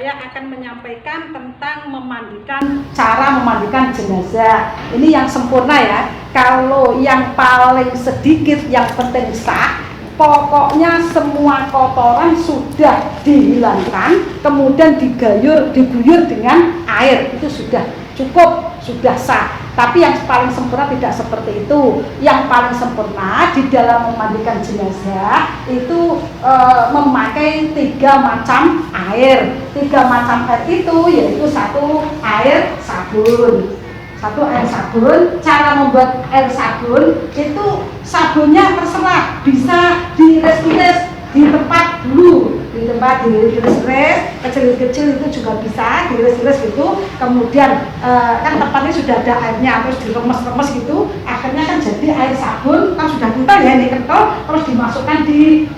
saya akan menyampaikan tentang cara memandikan jenazah. Ini yang sempurna ya. Kalau yang paling sedikit yang penting sah, pokoknya semua kotoran sudah dihilangkan, kemudian diguyur dengan air, itu sudah cukup, sudah sah. Tapi yang paling sempurna tidak seperti itu. Yang paling sempurna di dalam memandikan jenazah itu memakai 3 macam air. 3 macam air itu yaitu 1 air sabun. 1 air sabun. Cara membuat air sabun itu sabunnya terserah, bisa diiris-iris di tempat dulu, di tempat diiris-iris kecil-kecil itu juga bisa diiris-iris gitu. Kemudian kan tempatnya sudah ada airnya, terus diremes-remes gitu, akhirnya kan jadi air sabun, kan sudah kental ya, ini kental, terus dimasukkan di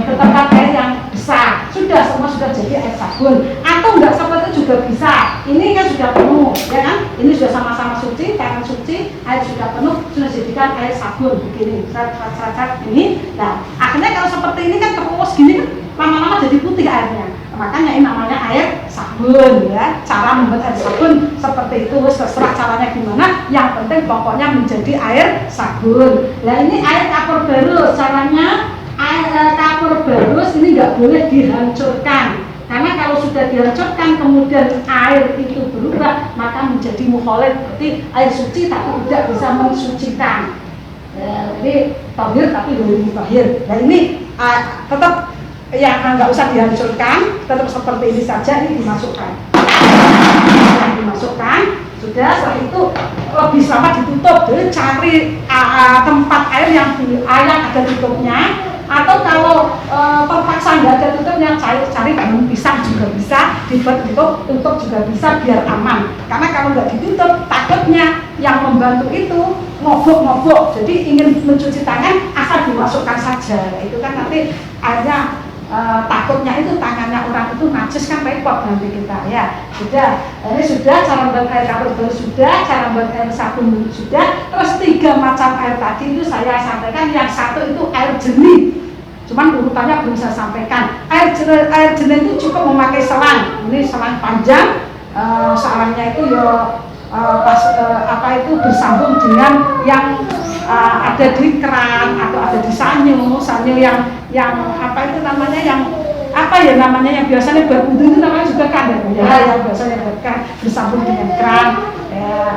ke tempat air yang besar, semua sudah jadi air sabun. Atau enggak seperti itu juga bisa, ini kan sudah penuh ya kan, ini sudah sama-sama suci, tangan suci, air sudah penuh, sudah jadikan air sabun begini, seret ini. Nah akhirnya kalau seperti ini kan terus gini kan lama-lama jadi putih airnya, makanya ini namanya air sabun ya. Cara membuat air sabun seperti itu, terserah caranya gimana, yang penting pokoknya menjadi air sabun. Nah ini air kapur barus, caranya air kapur barus ini nggak boleh dihancurkan, karena kalau sudah dihancurkan kemudian air itu berubah maka menjadi mukholid, berarti air suci tapi tidak bisa mensucikan. Ini tahir tapi belum mubahir. Nah ini tetap yang nggak usah dihancurkan, tetap seperti ini saja, ini dimasukkan. Sudah, setelah itu lebih selamat ditutup. Jadi cari tempat air yang ada tutupnya, atau kalau terpaksa nggak ada tutupnya, cari daun pisang juga bisa, dibuat tutup juga bisa biar aman. Karena kalau nggak ditutup, takutnya yang membantu itu ngobok-ngobok, jadi ingin mencuci tangan asal dimasukkan saja. Itu kan nanti airnya takutnya itu tangannya orang itu najis, kan repot nanti kita ya. Sudah, ini sudah cara membuat air kapur barus, sudah cara membuat air sabun sudah. Terus 3 macam air tadi itu saya sampaikan, yang 1 itu air jernih, cuman urutannya belum saya sampaikan. Air jernih itu cukup memakai selang, ini selang panjang, selangnya itu itu bersambung dengan yang ada di keran atau ada di sanyo yang apa itu namanya, yang biasanya buat wudhu itu namanya juga kan ya, yang biasanya buat kan bersambung dengan keran.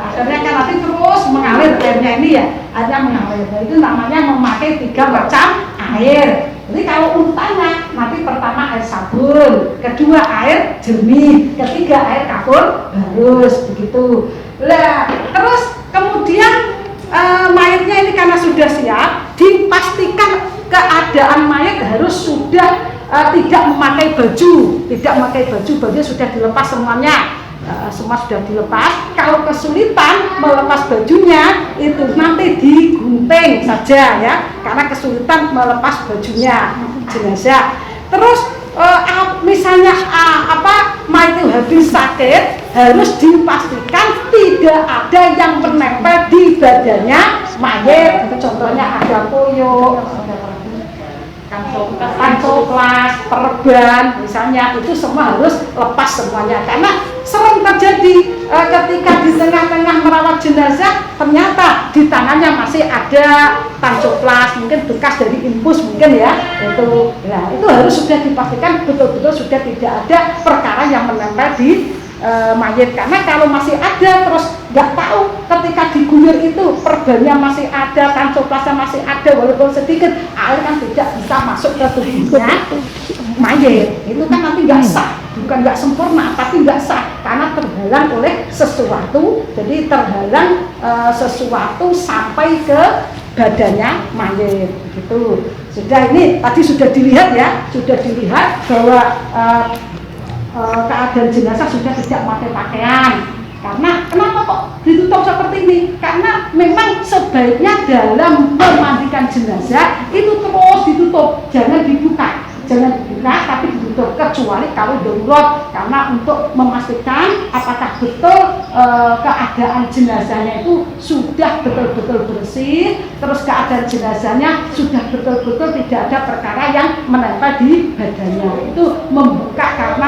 Akhirnya kan nanti terus mengalir airnya ini ya, airnya mengalir. Nah, itu namanya memakai 3 macam air. Jadi kalau urutannya nanti pertama air sabun, kedua air jernih, ketiga air kapur barus begitu. Lah terus kemudian mayatnya ini karena sudah siap, dipastikan keadaan mayat harus sudah tidak memakai baju, baju sudah dilepas semuanya, semua sudah dilepas. Kalau kesulitan melepas bajunya itu nanti digunting saja ya, karena kesulitan melepas bajunya jenazah. Terus misalnya mayat itu habis sakit, harus dipastikan tidak ada yang menempel di badannya mayat. Contohnya ada koyo, kancoplas, perban misalnya, itu semua harus lepas semuanya. Karena sering terjadi ketika di tengah-tengah merawat jenazah ternyata di tangannya masih ada kancoplas, mungkin bekas dari infus mungkin ya, itu. Nah itu harus sudah dipastikan betul-betul sudah tidak ada perkara yang menempel di mayat. Karena kalau masih ada terus nggak tahu, ketika diguyur itu perbannya masih ada, kancoplasnya masih ada, walaupun sedikit, air kan tidak bisa masuk ke tubuhnya mayat. Itu kan nanti nggak sah, bukan nggak sempurna tapi nggak sah, karena terhalang oleh sesuatu. Jadi terhalang sesuatu sampai ke badannya mayat begitu. Sudah, ini tadi sudah dilihat ya, bahwa keadaan jenazah sudah tidak pakai pakaian. Karena kenapa kok ditutup seperti ini? Karena memang sebaiknya dalam memandikan jenazah itu terus ditutup, jangan dibuka tapi ditutup, kecuali kalau darurat, karena untuk memastikan apakah betul keadaan jenazahnya itu sudah betul-betul bersih, terus keadaan jenazahnya sudah betul-betul tidak ada perkara yang menempel di badannya. Itu membuka karena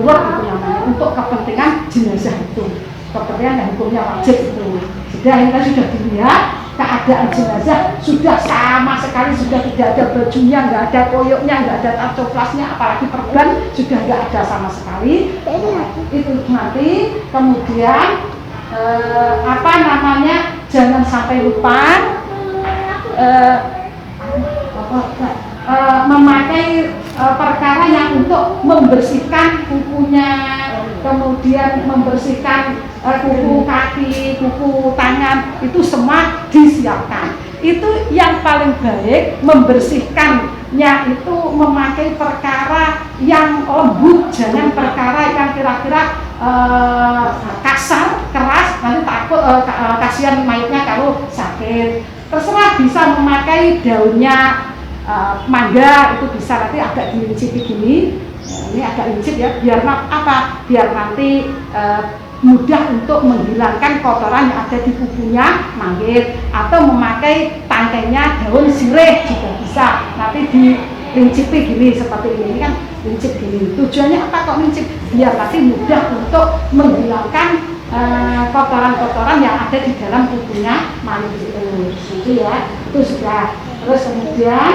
urut itu namanya, untuk kepentingan jenazah itu, kepentingan yang hukumnya wajib itu. Sudah kita sudah dilihat keadaan jenazah sudah sama sekali, sudah tidak ada bajunya, nggak ada koyoknya, nggak ada tacoplasnya, apalagi perban sudah nggak ada sama sekali. Itu nanti kemudian apa namanya, jangan sampai lupa memakai perkara yang untuk membersihkan kukunya, kemudian membersihkan kuku kaki, kuku tangan, itu semua disiapkan. Itu yang paling baik, membersihkannya itu memakai perkara yang lembut, jangan perkara yang kira-kira kasar, keras, nanti takut kasihan mayatnya kalau sakit. Terserah, bisa memakai daunnya mangga, itu bisa, nanti agak dilincipi gini. Ini agak lincip ya, biar apa? Biar nanti mudah untuk menghilangkan kotoran yang ada di kukunya manggit, atau memakai tangkainya daun sirih juga bisa, nanti dilincipi gini seperti ini kan, lincip gini. Tujuannya apa kok lincip? Biar nanti mudah untuk menghilangkan kotoran-kotoran yang ada di dalam kukunya manggit itu ya, itu sudah. Terus kemudian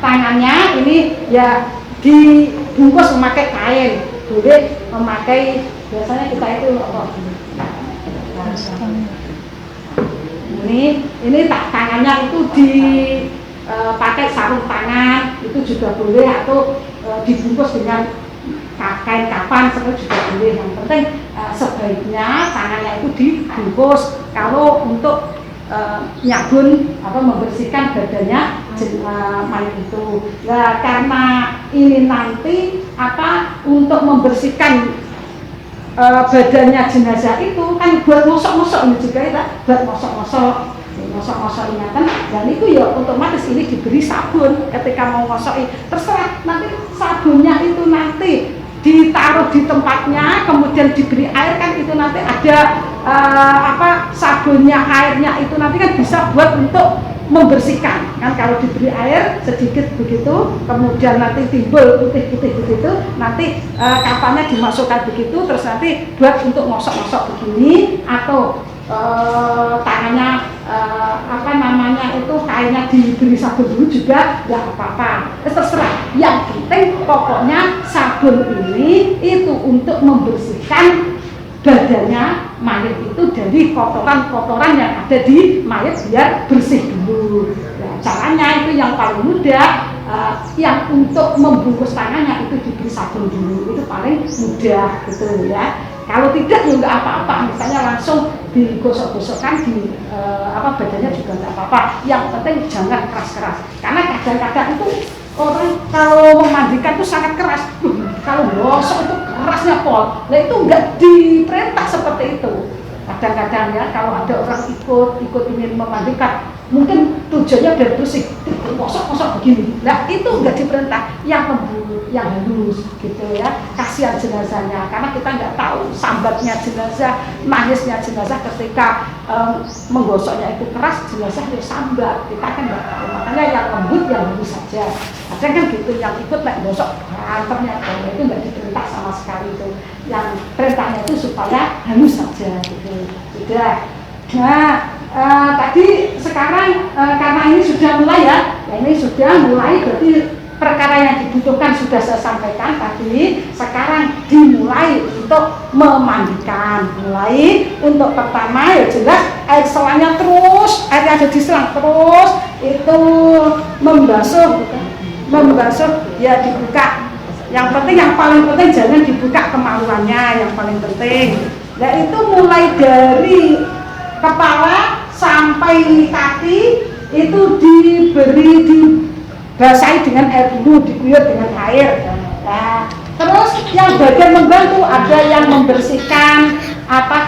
tangannya ini ya dibungkus memakai kain, boleh memakai, biasanya kita itu ini tangannya itu dipakai sarung tangan, itu juga boleh, atau dibungkus dengan kain kapan seperti juga boleh. Yang penting sebaiknya tangannya itu dibungkus kalau untuk nyabun atau membersihkan badannya mayat itu. Nah, karena ini nanti untuk membersihkan badannya jenazah itu kan buat mosok-mosok ini juga ya, buat mosok-mosok ingatan, dan itu ya otomatis ini diberi sabun ketika mau ngosoki. Terserah, nanti sabunnya itu nanti ditaruh di tempatnya, kemudian diberi air, kan itu nanti ada sabunnya, airnya itu nanti kan bisa buat untuk membersihkan kan. Kalau diberi air sedikit begitu, kemudian nanti timbul putih-putih begitu, nanti kapannya dimasukkan begitu, terus nanti buat untuk ngosok-ngosok begini, atau tangannya itu kainnya diberi sabun dulu juga nggak apa-apa, terserah. Yang penting pokoknya sabun ini itu untuk membersihkan badannya mayat itu dari kotoran-kotoran yang ada di mayat, biar bersih dulu. Nah, caranya itu yang paling mudah, yang untuk membungkus tangannya itu diberi sabun dulu, itu paling mudah gitu ya. Kalau tidak ya nggak apa-apa, misalnya langsung digosok-gosokkan di badannya juga nggak apa-apa. Yang penting jangan keras-keras, karena kadang-kadang itu orang kalau memandikan itu sangat keras. Kalau gosok itu kerasnya pol, nah itu nggak diperintah seperti itu. Kadang-kadang ya kalau ada orang ikut ingin memandikan, mungkin tujuannya biar bersih, gosok-gosok begini. Nah itu nggak diperintah, yang lembut, yang halus gitu ya. Kasihan jenazahnya, karena kita nggak tahu sambatnya jenazah, nangisnya jenazah ketika menggosoknya itu keras, jenazah itu sambat, kita kan nggak tahu. Makanya yang lembut, yang halus saja. Ada kan gitu, yang ikut gosok kantornya, itu nggak diperintah sama sekali itu. Yang perintahnya itu supaya halus saja gitu. Sudah. Nah, tadi sekarang karena ini sudah mulai ya, ini sudah mulai, berarti perkara yang dibutuhkan sudah saya sampaikan tadi. Sekarang dimulai untuk memandikan. Mulai untuk pertama ya jelas air selangnya terus, air yang ada di selang terus itu membasuh ya, dibuka. Yang penting, yang paling penting jangan dibuka kemaluannya, yang paling penting. Nah itu mulai dari kepala sampai kaki itu dibasahi dengan air dulu, diguyur dengan air. Nah, terus yang bagian membantu ada yang membersihkan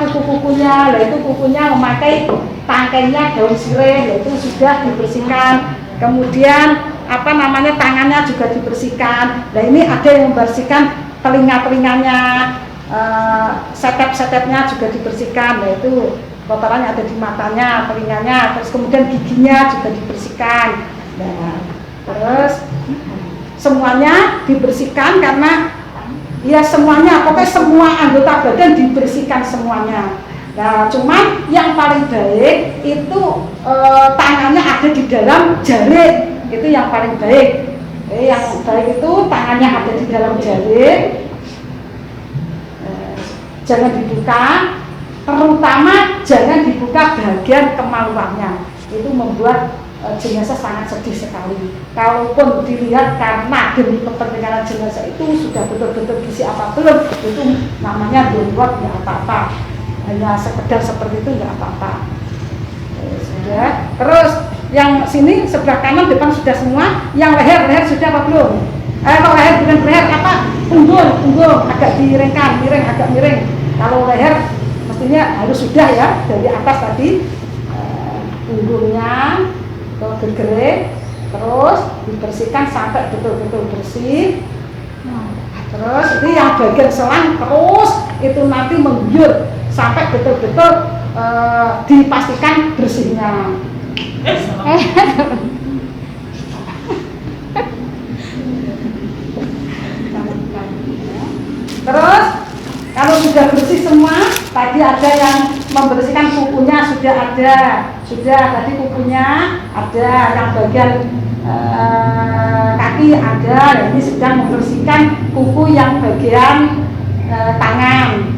kuku-kukunya, yaitu kukunya memakai tangkainya daun sirih, yaitu sudah dibersihkan. Kemudian tangannya juga dibersihkan. Nah ini ada yang membersihkan telinga-telinganya, setep-setepnya juga dibersihkan, yaitu kotoran yang ada di matanya, telinganya, terus kemudian giginya juga dibersihkan. Nah, terus semuanya dibersihkan karena Ya semuanya, pokoknya semua anggota badan dibersihkan semuanya. Nah, cuman yang paling baik itu tangannya ada di dalam jarik, itu yang paling baik. Yang baik itu tangannya ada di dalam jarik, jangan dibuka, terutama jangan dibuka bagian kemaluannya. Itu membuat jenazah sangat sedih sekali. Kalaupun dilihat karena demi kepentingan jenazah itu sudah betul-betul gizi apa belum, itu namanya darurat, nggak apa-apa. Hanya sekedar seperti itu nggak apa-apa. Sudah. Terus yang sini sebelah kanan depan sudah semua. Yang leher sudah apa belum? Kalau leher bukan leher apa? Punggung agak miring, agak miring. Kalau leher mestinya harus sudah ya, dari atas tadi punggungnya gergerik, terus dibersihkan sampai betul-betul bersih. Terus ini yang bagian selang terus itu nanti mengguyur sampai betul-betul dipastikan bersihnya. Terus kalau sudah bersih semua, tadi ada yang membersihkan kukunya sudah tadi kukunya ada, yang bagian kaki ada, ini sedang membersihkan kuku yang bagian tangan.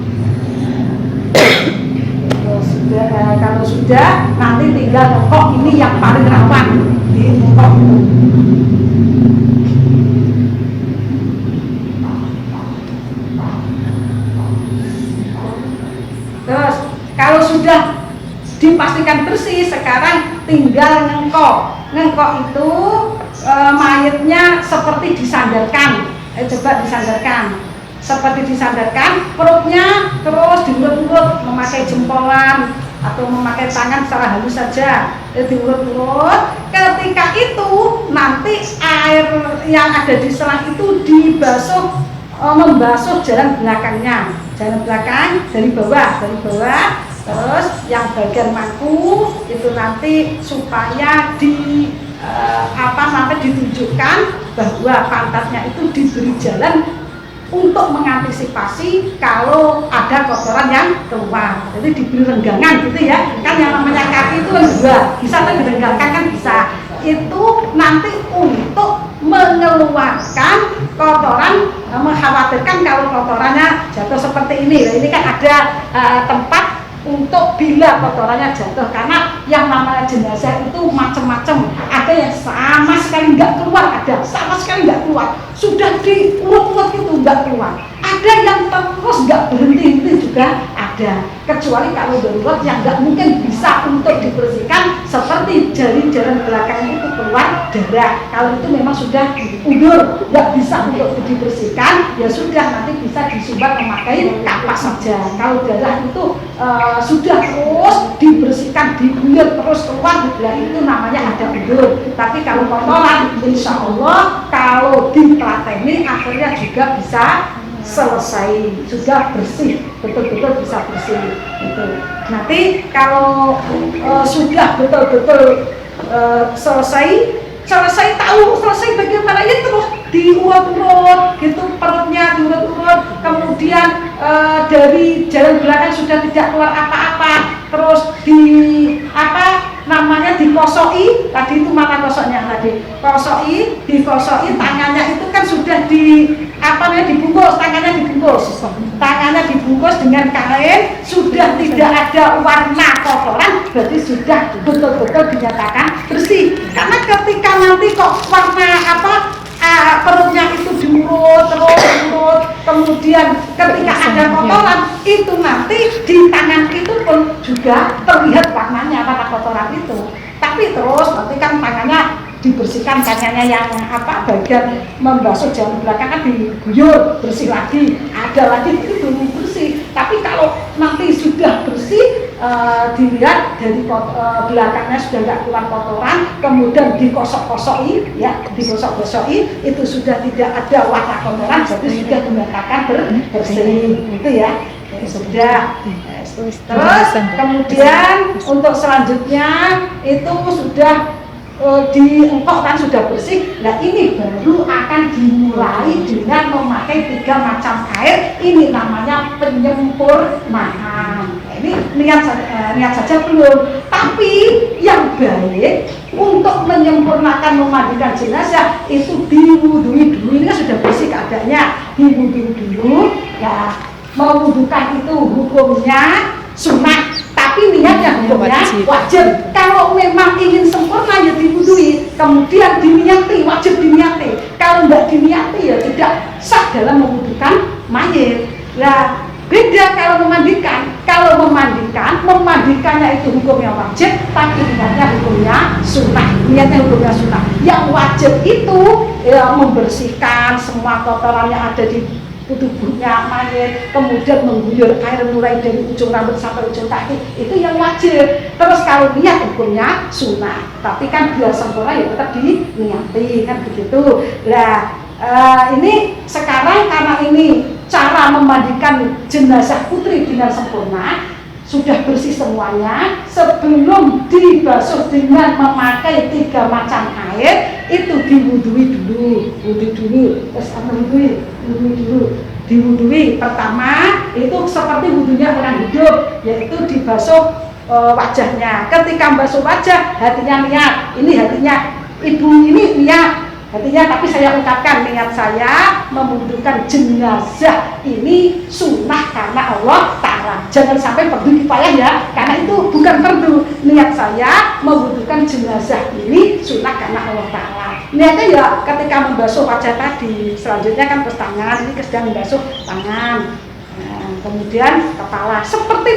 Kalau sudah nanti tinggal nongkok, ini yang paling rawan di nongkok. Terus kalau sudah dipastikan bersih, sekarang tinggal ngengkok. Ngengkok itu mayatnya seperti disandarkan. Coba disandarkan. Seperti disandarkan, perutnya terus diurut-urut memakai jempolan atau memakai tangan secara halus saja. Diurut-urut. Ketika itu nanti air yang ada di selang itu dibasuh, membasuh jalan belakangnya. Jalan belakang dari bawah, terus yang bagian mangku itu nanti supaya ditunjukkan bahwa pantatnya itu diberi jalan untuk mengantisipasi kalau ada kotoran yang keluar. Jadi diberi renggangan gitu ya. Kan yang namanya kaki itu bisa direnggangkan kan bisa. Itu nanti untuk mengeluarkan kotoran, mengkhawatirkan kalau kotorannya jatuh seperti ini. Nah, ini kan ada tempat untuk bila kotorannya jatuh, karena yang namanya jenazah itu macam-macam. Ada yang sama sekali nggak keluar, sudah diurut-urut itu nggak keluar. Ada yang terus nggak berhenti juga ada. Kecuali kalau darurat yang nggak mungkin bisa untuk dibersihkan, seperti jari-jari belakangnya itu keluar darah. Kalau itu memang sudah undur, nggak bisa untuk dibersihkan, ya sudah nanti bisa disumbat memakai kapas saja. Kalau darah itu sudah terus dibersihkan, diguyur terus keluar, ya itu namanya ada undur. Tapi kalau kotoran, insya Allah kalau ditlateni akhirnya juga bisa selesai, sudah bersih, betul-betul bisa bersih itu. Nanti kalau sudah betul-betul selesai bagaimana ya, terus diurut-urut gitu, perutnya diurut-urut, kemudian dari jalan belakang sudah tidak keluar apa-apa, terus dikosoki. Tadi itu mana kosoknya tadi? Dikosoki tangannya itu kan sudah dibungkus, tangannya dibungkus dengan kain, sudah tidak ada warna kotoran, berarti sudah betul-betul dinyatakan bersih. Karena ketika nanti kok warna perutnya itu diurut, kemudian ketika ada kotoran itu nanti di tangan itu pun juga terlihat warnanya, warna kotoran itu. Tapi terus nanti kan tangannya dibersihkan, tangannya yang bagian membasuh jalan belakang kan diguyur, bersih lagi, ada lagi itu belum bersih. Tapi kalau nanti sudah bersih, dilihat dari belakangnya sudah tidak keluar kotoran, kemudian digosok-gosoki, itu sudah tidak ada warna kotoran, jadi sudah dinyatakan bersih, itu ya. Sudah. Terus kemudian untuk selanjutnya itu sudah diengkok kan sudah bersih. Nah ini baru akan dimulai dengan memakai 3 macam air. Ini namanya penyempurnaan. Nah, ini niat saja belum. Tapi yang baik untuk menyempurnakan memandikan jenazah itu diwudui dulu. Ini kan sudah bersih keadaannya, diwudui dulu. Ya, mewudukan itu hukumnya sunnah. Tapi niatnya hukumnya wajib. Kalau memang ingin sempurna ya diwudui, kemudian diniati, wajib diniati. Kalau tidak diniati ya tidak sah dalam mewudukan mayit. Nah, beda kalau memandikan. Kalau memandikannya itu hukumnya wajib, tapi niatnya hukumnya sunnah. Niatnya hukumnya sunnah. Yang wajib itu ya, membersihkan semua kotoran yang ada di tubuhnya mayit, kemudian mengguyur air mulai dari ujung rambut sampai ujung kaki, itu yang wajib. Terus kalau niat hukumnya sunnah, tapi kan biar sempurna ya tetap diniati kan begitu. Nah ini sekarang karena ini cara memandikan jenazah putri dengan sempurna, sudah bersih semuanya, sebelum dibasuh dengan memakai 3 macam air itu diwudui dulu, terus diwudui. Pertama itu seperti wudunya orang hidup, yaitu dibasuh wajahnya. Ketika basuh wajah, hatinya niat. Ini hatinya ibu ini niat. Artinya, tapi saya ucapkan niat saya membutuhkan jenazah ini sunnah karena Allah Ta'ala. Jangan sampai fardu kifayah ya, karena itu bukan fardu. Niat saya membutuhkan jenazah ini sunnah karena Allah Ta'ala. Niatnya ya ketika membasuh wajah tadi, selanjutnya kan tangan, ini sedang membasuh tangan. Nah, kemudian kepala,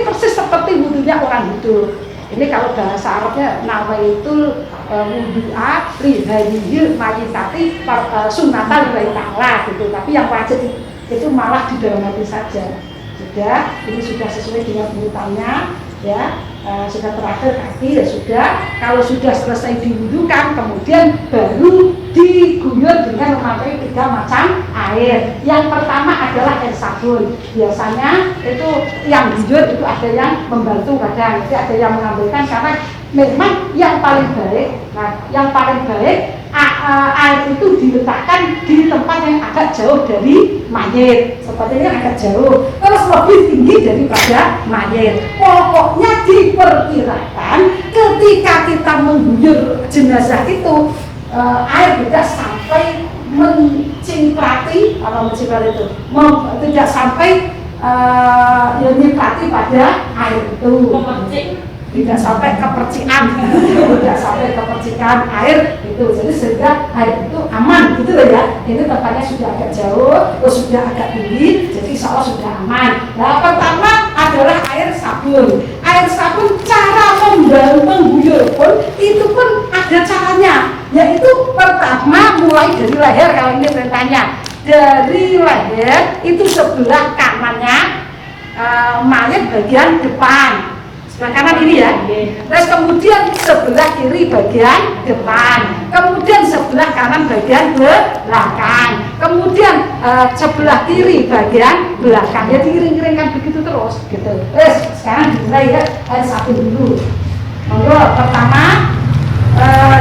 persis seperti wudunya orang hidup. Ini kalau bahasa Arabnya nawaitul wudu'a li hadhil mayitati sunnatan lillahi ta'ala gitu. Tapi yang wajib itu malah di dalam hati saja. Sudah, ini sudah sesuai dengan urutannya ya. Sudah terakhir kaki ya sudah. Kalau sudah selesai diwudukan, kemudian baru diguyur dengan memakai 3 macam air. Yang pertama adalah air sabun. Biasanya itu yang guyur itu ada yang membantu kadang, jadi ada yang mengambilkan karena memang yang paling baik. Nah, yang paling baik air itu diletakkan di tempat yang agak jauh dari mayit. Seperti ini agak jauh, terus lebih tinggi daripada mayit. Pokoknya diperkirakan ketika kita mengguyur jenazah itu air tidak sampai menciprati itu, tidak sampai menciprati pada air itu. Tidak sampai kepercikan, tidak sampai kepercikan air itu. Jadi sehingga air itu aman gitu loh ya. Ini tempatnya sudah agak jauh, terus sudah agak tinggi, jadi insya Allah sudah aman. Nah, pertama adalah air sabun. Air sabun cara mengguyur pun itu pun ada caranya, yaitu pertama mulai dari leher. Kalau ini perintahnya dari leher itu sebelah kanannya mayat bagian depan. Sebelah kanan ini ya, terus kemudian sebelah kiri bagian depan, kemudian sebelah kanan bagian belakang, kemudian sebelah kiri bagian belakang. Ya diiring-iringkan begitu terus gitu. Sekarang dimulai ya, air sabun dulu. Monggo, pertama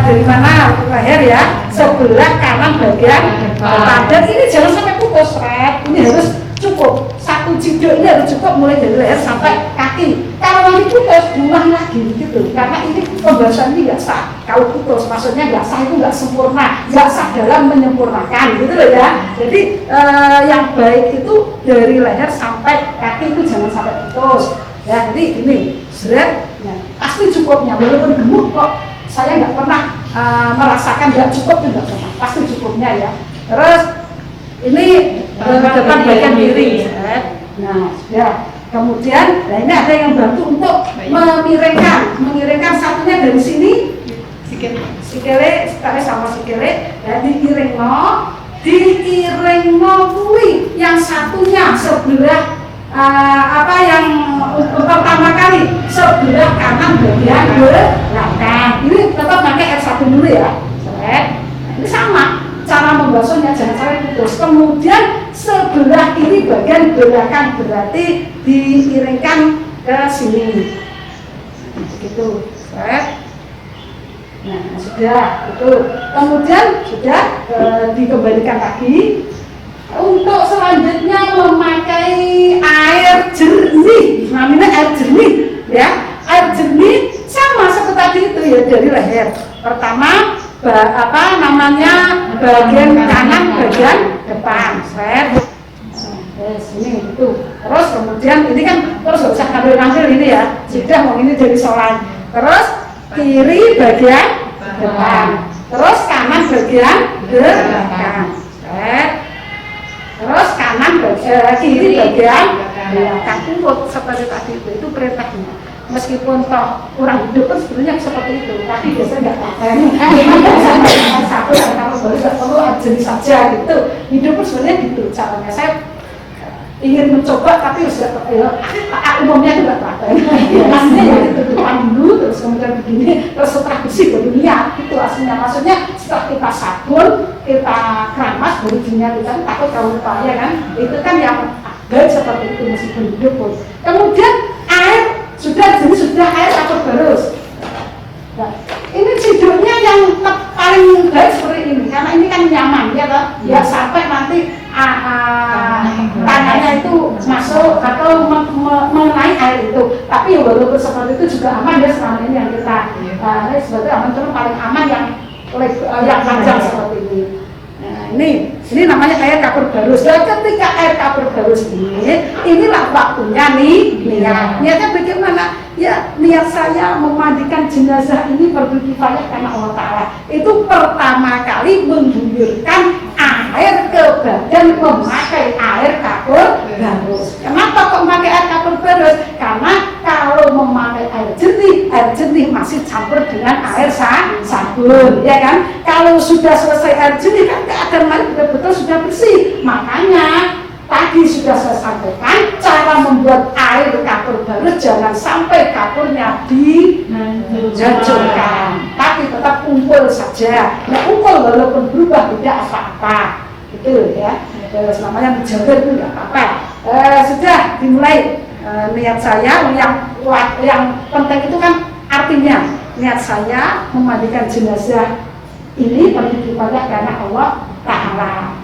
dari mana leher ya, sebelah kanan bagian depan. Dan ini jangan sampai putus, ini harus cukup. 1 jidok ini harus cukup mulai dari leher sampai kaki. Kalau ini putus, diulangi lagi gitu. Karena ini pembahasan ini nggak sah. Kalau putus, maksudnya nggak sah itu nggak sempurna, nggak sah dalam menyempurnakan gitu loh ya. Jadi yang baik itu dari leher sampai kaki itu jangan sampai putus. Ya, jadi ini seret, ya, pasti cukupnya. Walaupun gemuk kok, saya nggak pernah merasakan nggak cukup, nggak pernah. Pasti cukupnya ya. Terus ini depan bagian kiri. Nah, ya. Kemudian, nah ini ada yang bantu untuk mengiringkan satunya dari sini, sikile, sama sikile, dan diiringno kuwi, yang satunya sebelah yang pertama kali sebelah kanan bagian belakang. Ini tetap pakai air sabun dulu ya. Ini sama. Cara membasuhnya jangan sampai putus. Kemudian sebelah kiri bagian belakang berarti diiringkan ke sini. Begitu. Nah, sudah itu. Kemudian sudah dikembalikan lagi. Untuk selanjutnya memakai air jernih, namanya air jernih, ya. Air jernih sama seperti tadi itu ya, dari leher. Pertama bagian kanan, bagian depan, ini itu. Terus kemudian ini kan terus nggak usah ngambil ini ya, sudah mau ini dari solan. Terus kiri bagian depan, terus kanan bagian belakang, terus kanan kiri bagian belakang. Urut seperti tadi itu perintahnya. Meskipun toh orang hidup pun sebenarnya seperti itu, tapi biasanya nggak pakai. Satu dan kalau baru nggak perlu jenis saja gitu. Hidup pun sebenarnya gitu caranya. Saya ingin mencoba tapi umumnya itu nggak pakai. Maksudnya ya itu depan dulu, terus kemudian begini, terus setelah bersih baru niat itu aslinya. Maksudnya setelah kita sabun, kita keramas baru diniat. Kita takut kalau lupa ya kan? Itu kan yang baik seperti itu meskipun hidup pun. Kemudian air sudah air kapur barus. Nah, ini hidupnya yang paling baik seperti ini karena ini kan nyaman ya toh. Ya sampai nanti tangannya itu masuk atau mengenai air itu. Tapi ya walaupun seperti itu juga aman ya selama ini yang kita sebetulnya aman, cuma paling aman yang panjang seperti ini. Nah, ini namanya air kapur barus. Dan ketika air kapur barus ini, inilah waktunya niatnya bagaimana? Ya, niat saya memandikan jenazah ini fardu kifayah karena Allah Ta'ala. Itu pertama kali mengguyurkan air ke badan memakai air kapur barus. Kenapa kok memakai air kapur barus? Karena kalau memakai air jernih masih campur dengan air sabun, ya kan? Kalau sudah selesai air jernih kan keadaan mari betul-betul sudah bersih. Makanya tadi sudah saya sampaikan cara membuat air kapur barus, jangan sampai kapurnya dihancurkan, tapi tetap kumpul saja. Nah, kumpul walaupun berubah tidak apa-apa, gitu ya. Terus namanya menjaga itu tidak apa-apa. Sudah dimulai niat saya yang penting itu kan artinya niat saya memandikan jenazah ini fardu kifayah karena Allah Ta'ala.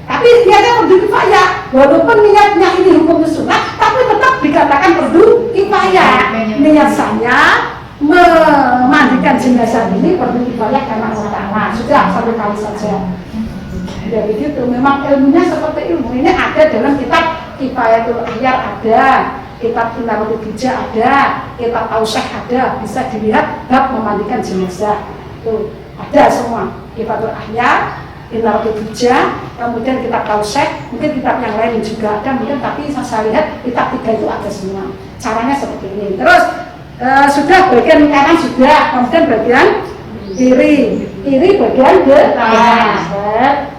Tapi niatnya fardu kifayah, walaupun niatnya ini hukum sunnah, tapi tetap dikatakan fardu kifayah. Niat saya memandikan jenazah ini fardu kifayah karena Allah Ta'ala. Sudah satu kali saja. Jadi gitu, memang ilmunya seperti ilmu ini ada dalam kitab Kifayatul Akhyar, ada kitab Inaratul Bija, ada kitab Tausih, ada, bisa dilihat bab memandikan jenazah itu ada semua. Kifayatul Akhyar, Inaratul Bija, kemudian kitab Tausih, mungkin kitab yang lain juga ada mungkin, tapi saya lihat kitab 3 itu ada semua. Caranya seperti ini. Terus sudah bagian kanan sudah, kemudian bagian kiri bagian depan.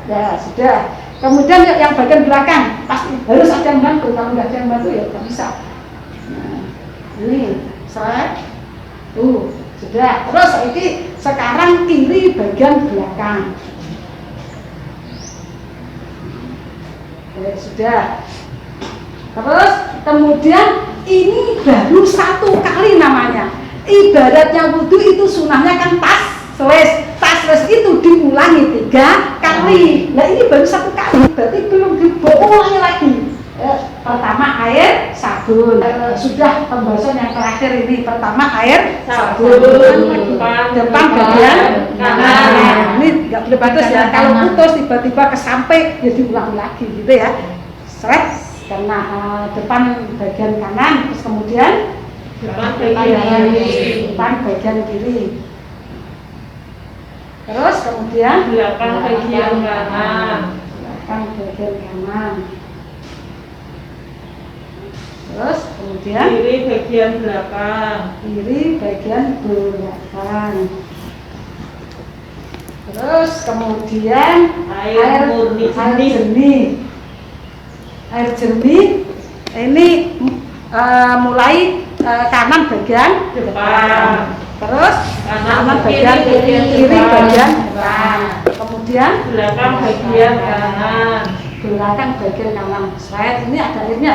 Ya sudah. Kemudian yang bagian belakang pasti harus ada yang bantu. Kalau nggak ada yang bantu ya nggak bisa. Nah, ini sudah. Terus ini sekarang kiri bagian belakang. Sudah. Terus kemudian ini baru satu kali namanya. Ibaratnya wudhu itu sunahnya kan tas itu diulangi 3 kali. Nah ini baru 1 kali, berarti belum diulangi lagi. Pertama air sabun, sudah pembahasan yang terakhir ini. Pertama air sabun, depan bagian kanan. Ini nggak boleh putus ya. Kalau putus tiba-tiba kesampai ya diulangi lagi gitu ya. Karena depan bagian kanan, terus kemudian depan bagian kiri. Terus kemudian belakang bagian kanan. Terus kemudian kiri bagian belakang. Terus kemudian air jernih. Ini mulai kanan bagian depan. Terus kanan bagian kiri bagian depan. Kemudian belakang bagian kanan. Ini ada airnya.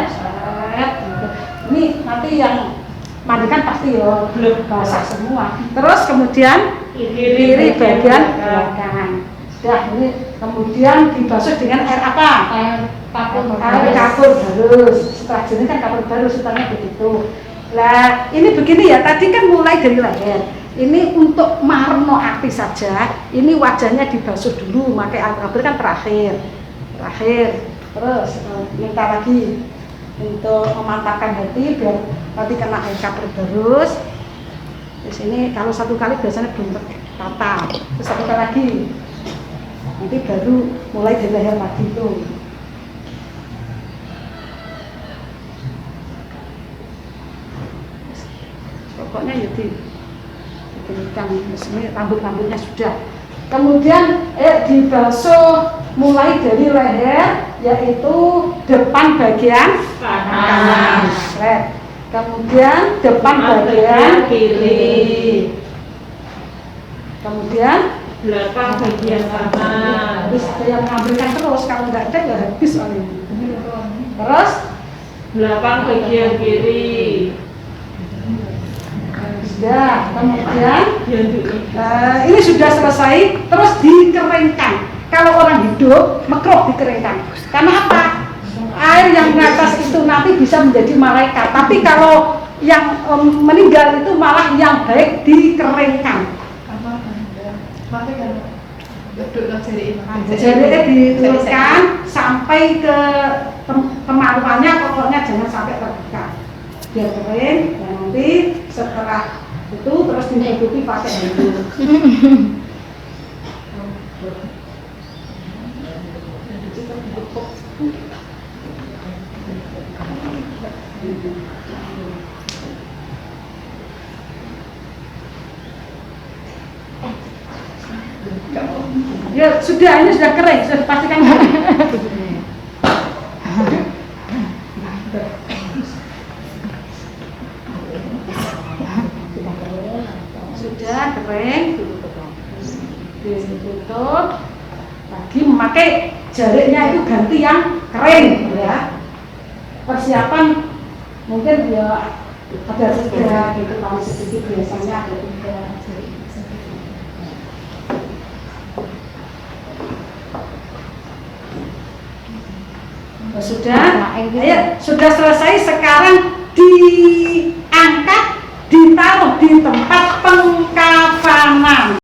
Ini nanti yang mandikan pasti ya Belum. basah semua. Terus kemudian kiri bagian belakang. Sudah ini kemudian dibasuh dengan air apa? Air kapur barus. Setelah jernih kan kapur barus, setelahnya begitu. Nah ini begini ya, tadi kan mulai dari leher. Ini untuk marno api saja. Ini wajahnya dibasuh dulu, pakai air kapur kan terakhir. Terus minta lagi untuk memantapkan hati biar nanti kena air kapur barus. Di sini kalau satu kali biasanya belum tertata. Terus satu kali lagi. Nanti baru mulai dari leher lagi itu. Pokoknya ya diberikan ini rambut-rambutnya sudah. Kemudian dibasuh mulai dari leher, yaitu depan bagian kanan. Kemudian depan bagian kiri. Kemudian belakang bagian kanan. Terus ada yang mengambilkan terus, kalau nggak ada ya habis soalnya. Terus Belakang bagian kiri. sudah, kemudian Bagian kiri. ini sudah selesai, terus dikeringkan. Kalau orang hidup, makruh dikeringkan. Karena apa? Air yang di atas itu nanti bisa menjadi malaikat. Tapi kalau yang meninggal itu malah yang baik dikeringkan. Jadi diturunkan sampai ke kemaluannya, pokoknya jangan sampai terbuka. Biar kering, dan nanti setelah itu terus ditutupi pakai handuk. Ya sudah, ini sudah kering, sudah dipastikan kering. Sudah kering, ditutup. Lagi memakai jariknya itu ganti yang kering, ya. Persiapan mungkin ya ada 3 gitu, kalau sedikit biasanya ada 3. Sudah, ayo, sudah selesai. Sekarang diangkat, ditaruh di tempat pengkafanan.